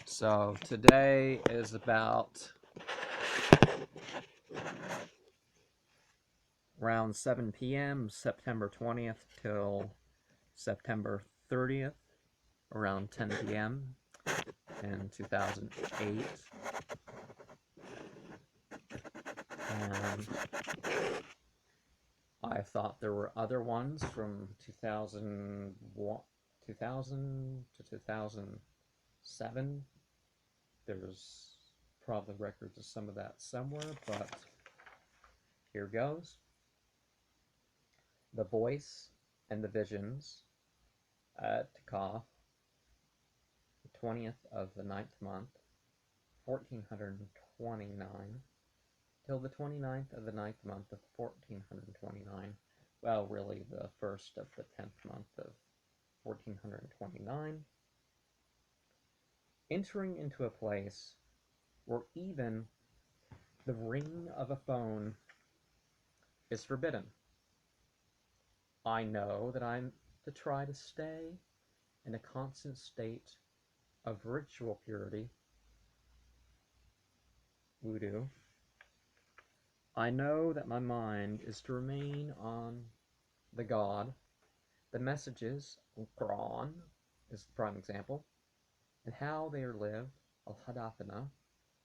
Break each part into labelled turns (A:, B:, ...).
A: So today is about around 7 p.m., September 20th till September 30th, around 10 p.m. in 2008. And I thought there were other ones from 2000 to 2007. There's probably records of some of that somewhere, but here goes. The Voice and the Visions at Itikaf, the 20th of the ninth month, 1429, till the 29th of the ninth month of 1429. Well, really, the first of the 10th month of 1429. Entering into a place where even the ring of a phone is forbidden. I know that I'm to try to stay in a constant state of ritual purity, wudu. I know that my mind is to remain on the God. The messages, Quran is the prime example, and how they are lived, al-Hadathana,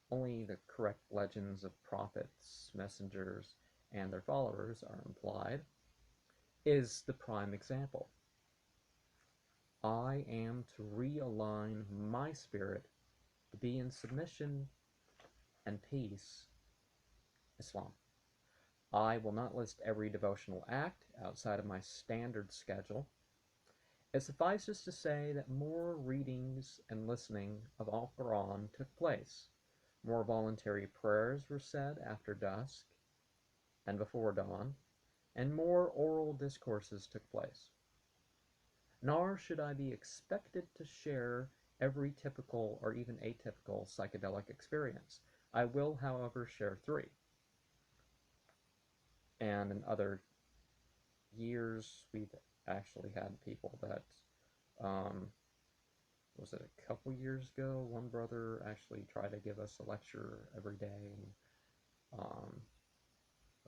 A: only the correct legends of prophets, messengers, and their followers are implied, is the prime example. I am to realign my spirit to be in submission and peace, Islam. I will not list every devotional act outside of my standard schedule. It suffices to say that more readings and listening of Al-Quran took place. More voluntary prayers were said after dusk and before dawn, and more oral discourses took place. Nor should I be expected to share every typical or even atypical psychedelic experience. I will, however, share three. And in other years, we've actually had people that, was it a couple years ago? One brother actually tried to give us a lecture every day, and,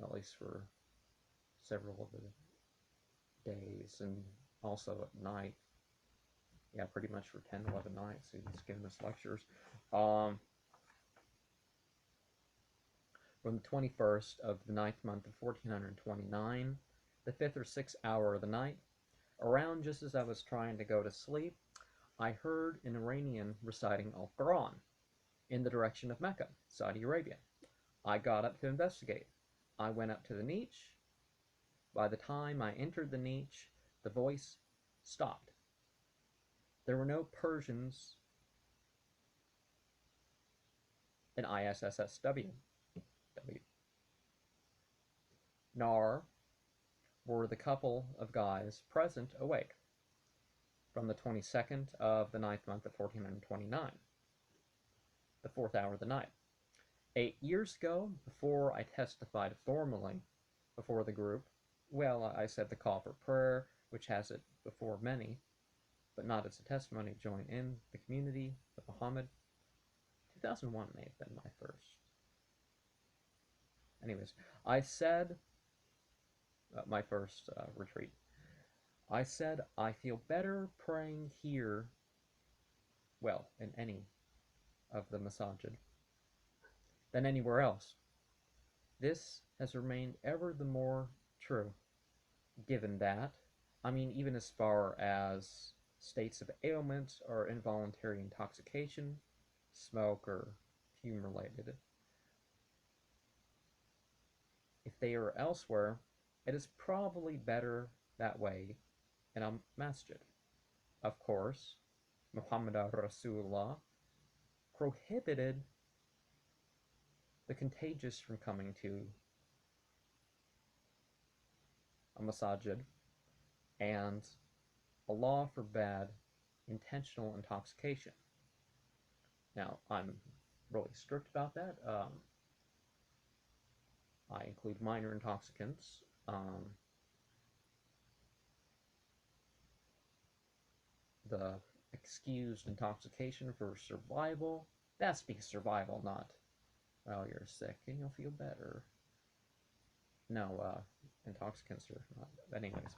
A: at least for several of the days, and also at night. Yeah, pretty much for 10, 11 nights, he was giving us lectures. From the 21st of the ninth month of 1429, the 5th or 6th hour of the night, around just as I was trying to go to sleep, I heard an Iranian reciting Al-Quran in the direction of Mecca, Saudi Arabia. I got up to investigate. I went up to the niche. By the time I entered the niche, the voice stopped. There were no Persians in ISSSW, nor were the couple of guys present awake from the 22nd of the ninth month of 1429, the 4th hour of the night. 8 years ago, before I testified formally before the group, well, I said the call for prayer, which has it before many, but not as a testimony, join in the community of Muhammad. 2001 may have been my first. Anyways, I said, my first retreat. I said, I feel better praying here, well, in any of the masajid, than anywhere else. This has remained ever the more true, given that, I mean, even as far as states of ailment or involuntary intoxication, smoke or fume related. If they are elsewhere, it is probably better that way in a masjid. Of course, Muhammad Rasulullah prohibited the contagious from coming to a masajid, and Allah forbade intentional intoxication. Now, I'm really strict about that. I include minor intoxicants. The excused intoxication for survival. That speaks survival, not, well, you're sick and you'll feel better. No, intoxicants are not. Anyways,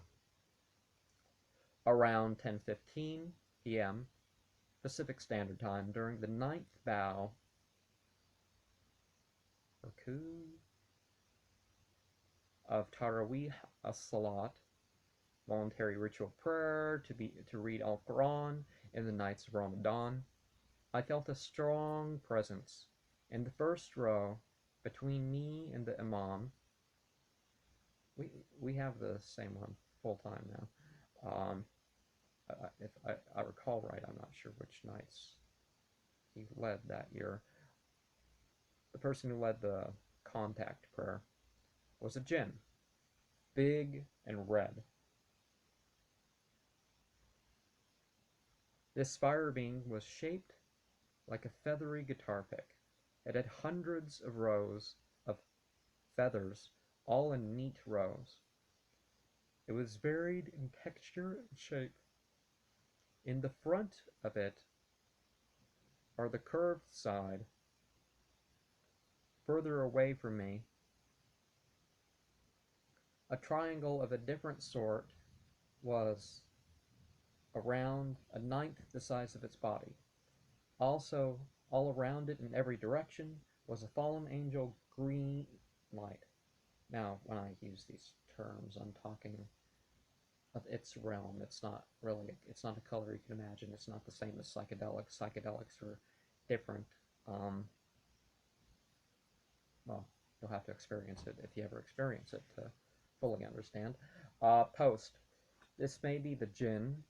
A: around 10:15 p.m. Pacific Standard Time, during the ninth bow or coup of Tarawih as-Salat, voluntary ritual prayer to read Al-Quran in the nights of Ramadan, I felt a strong presence in the first row between me and the Imam. We have the same one full time now. If I recall right, I'm not sure which nights he led that year. The person who led the contact prayer was a jinn, big and red. This fire being was shaped like a feathery guitar pick. It had hundreds of rows of feathers, all in neat rows. It was varied in texture and shape. In the front of it are the curved side. Further away from me, a triangle of a different sort was around a ninth the size of its body. Also, all around it in every direction was a fallen angel green light. Now, when I use these terms, I'm talking of its realm. It's not a color you can imagine. It's not the same as psychedelics. Psychedelics are different. Well, you'll have to experience it if you ever experience it to fully understand. Post. This may be the jinn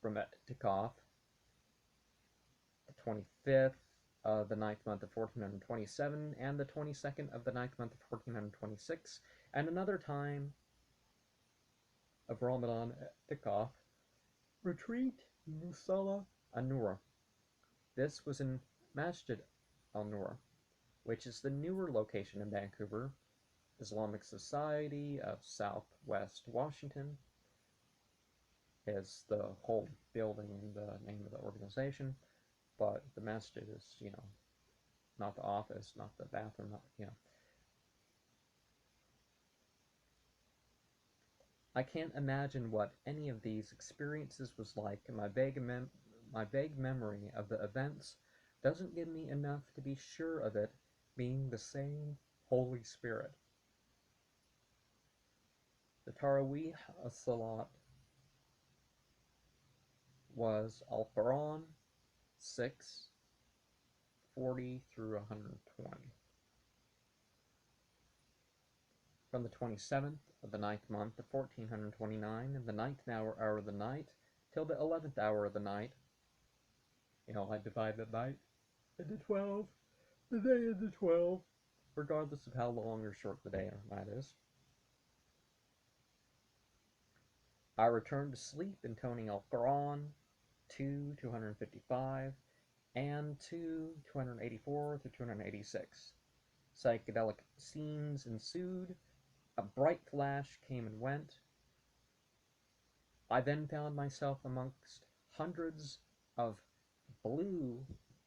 A: from Itikaf, the 25th of the 9th month of 1427, and the 22nd of the 9th month of 1426, and another time of Ramadan Itikaf, retreat Musalla An-Nur. This was in Masjid Al-Nur, which is the newer location in Vancouver, Islamic Society of Southwest Washington is the whole building and the name of the organization, but the masjid is, not the office, not the bathroom, I can't imagine what any of these experiences was like, and my vague memory of the events doesn't give me enough to be sure of it being the same Holy Spirit. The Tarawih as-Salat was Al-Quran 6:40 through 120. From the 27th of the 9th month of 1429, in the 9th hour of the night, till the 11th hour of the night, I divide the night into 12, the day into 12, regardless of how long or short the day or night is. I returned to sleep intoning Al-Quran 2:255 and 2:284 through 286. Psychedelic scenes ensued. A bright flash came and went. I then found myself amongst hundreds of blue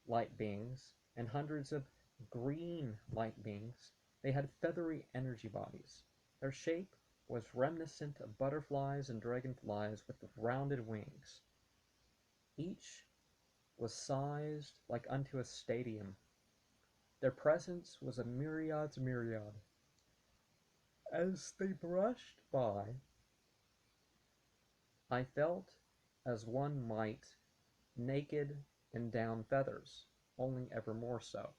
A: light beings and hundreds of green light beings. They had feathery energy bodies. Their shape was reminiscent of butterflies and dragonflies with rounded wings. Each was sized like unto a stadium. Their presence was a myriad's myriad. As they brushed by, I felt as one might naked and down feathers, only ever more so.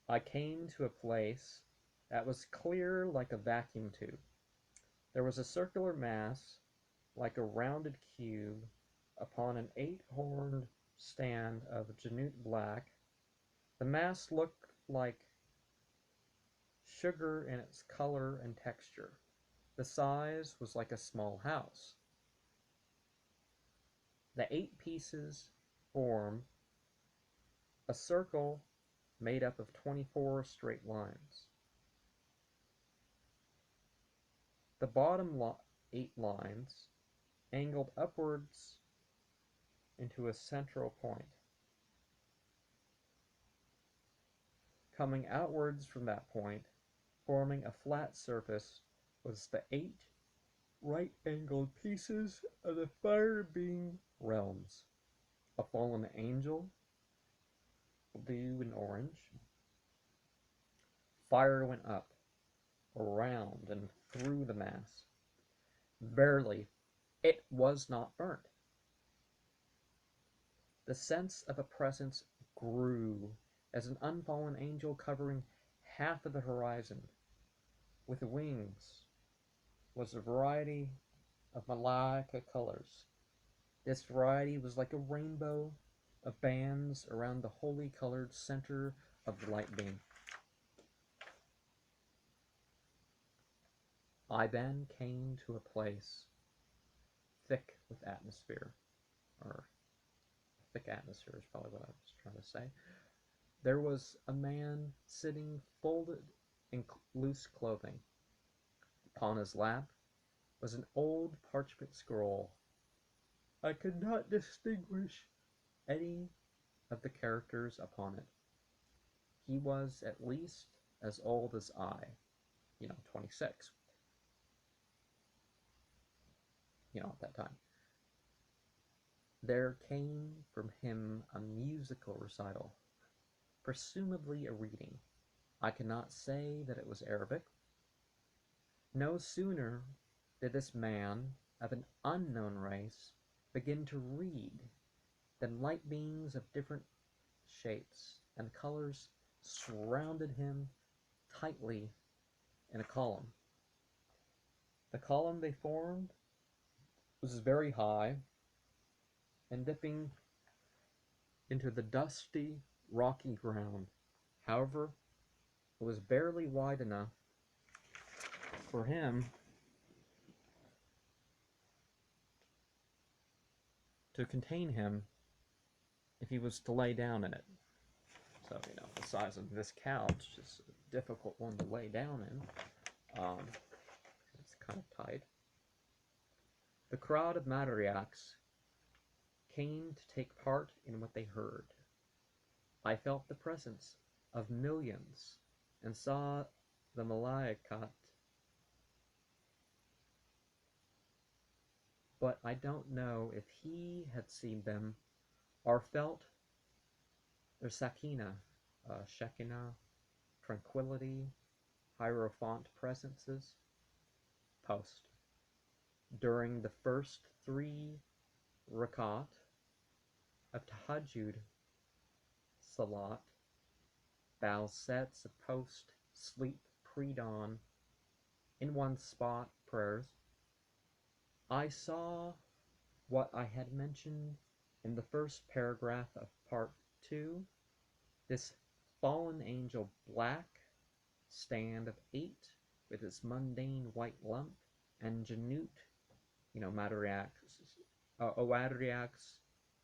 A: I came to a place that was clear like a vacuum tube. There was a circular mass, like a rounded cube, upon an 8-horned stand of Janut black. The mass looked like sugar in its color and texture. The size was like a small house. The 8 pieces form a circle made up of 24 straight lines. The bottom 8 lines angled upwards into a central point. Coming outwards from that point, forming a flat surface, was the 8 right-angled pieces of the fire-being realms. A fallen angel, blue and orange. Fire went up, around, and through the mass. Verily, it was not burnt. The sense of a presence grew as an unfallen angel covering half of the horizon with wings was a variety of malaika colors. This variety was like a rainbow of bands around the holy colored center of the light beam. I then came to a place thick with atmosphere, or thick atmosphere is probably what I was trying to say. There was a man sitting folded in loose clothing. Upon his lap was an old parchment scroll. I could not distinguish any of the characters upon it. He was at least as old as I, 26, at that time. There came from him a musical recital, presumably a reading. I cannot say that it was Arabic. No sooner did this man of an unknown race begin to read than light beings of different shapes and colors surrounded him tightly in a column. The column they formed was very high and dipping into the dusty, rocky ground. However, it was barely wide enough for him to contain him if he was to lay down in it. So, the size of this couch is a difficult one to lay down in. It's kind of tight. The crowd of Madariaks came to take part in what they heard. I felt the presence of millions and saw the Malaikat, but I don't know if he had seen them or felt their Sakina, Shekinah, tranquility, Hierophant presences. Post. During the first 3 rakat of Tahajjud Salat, bow sets of post-sleep pre-dawn in one spot prayers, I saw what I had mentioned in the first paragraph of part 2, this fallen angel black stand of 8 with its mundane white lump, and Janut, Madariaks, Oadriaks,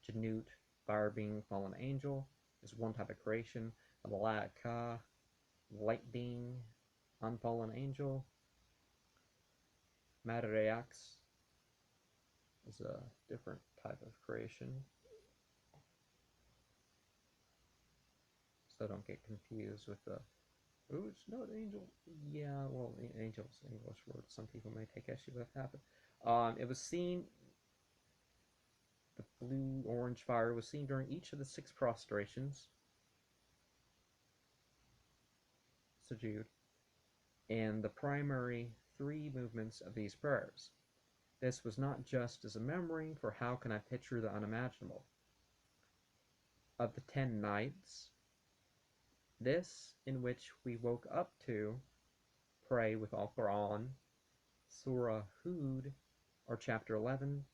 A: Janut, fire being fallen angel, is one type of creation. A Malaika, light being, unfallen angel. Madariaks is a different type of creation. So don't get confused with the, oh, it's not angel. Yeah, well, angel's an English word. Some people may take issue with that. But, it was seen, the blue-orange fire was seen during each of the 6 prostrations, sujood, and the primary 3 movements of these prayers. This was not just as a memory, for how can I picture the unimaginable? Of the 10 nights, this in which we woke up to pray with Al-Quran, Surah Hud, or chapter 11,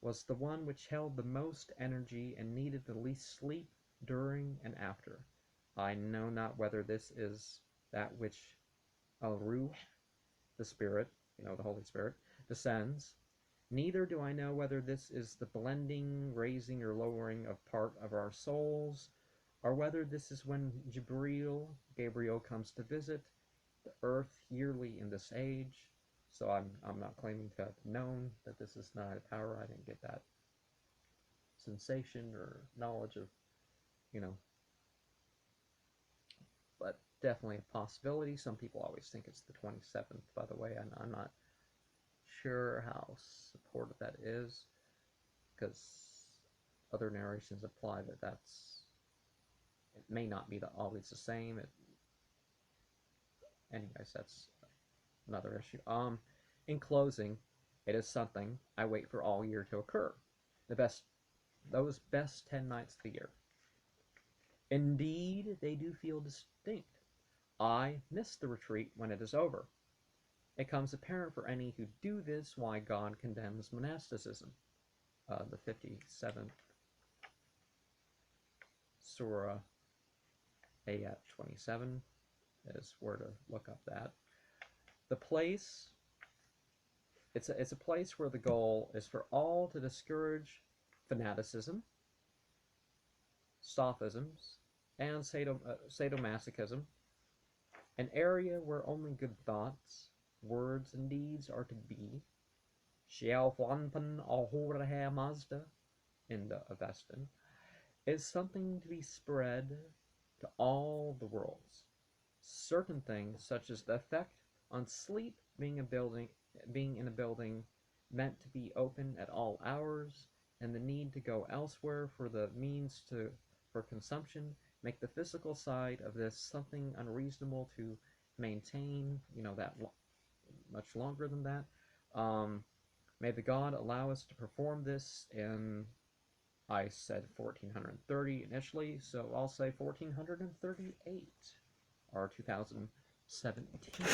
A: was the one which held the most energy and needed the least sleep during and after. I know not whether this is that which Al-Ruh, the Spirit, the Holy Spirit, descends. Neither do I know whether this is the blending, raising, or lowering of part of our souls, or whether this is when Gabriel comes to visit the earth yearly in this age, So I'm not claiming to have known that this is not a power. I didn't get that sensation or knowledge of, you know, but definitely a possibility. Some people always think it's the 27th, by the way, and I'm not sure how supported that is, because other narrations imply that it may not be always the same. Anyways, that's another issue. In closing, it is something I wait for all year to occur. Those best 10 nights of the year. Indeed, they do feel distinct. I miss the retreat when it is over. It comes apparent for any who do this why God condemns monasticism. The 57th Surah, Ayat 27 is where to look up that. The place, it's a place where the goal is for all to discourage fanaticism, sophisms, and sadomasochism, an area where only good thoughts, words, and deeds are to be. Xiaohuanpan Ahuraha Mazda in the Avestan is something to be spread to all the worlds. Certain things, such as the effect on sleep being in a building meant to be open at all hours, and the need to go elsewhere for the means for consumption, make the physical side of this something unreasonable to maintain, that much longer than that. May the God allow us to perform this in, I said 1430 initially, so I'll say 1438 or 2017.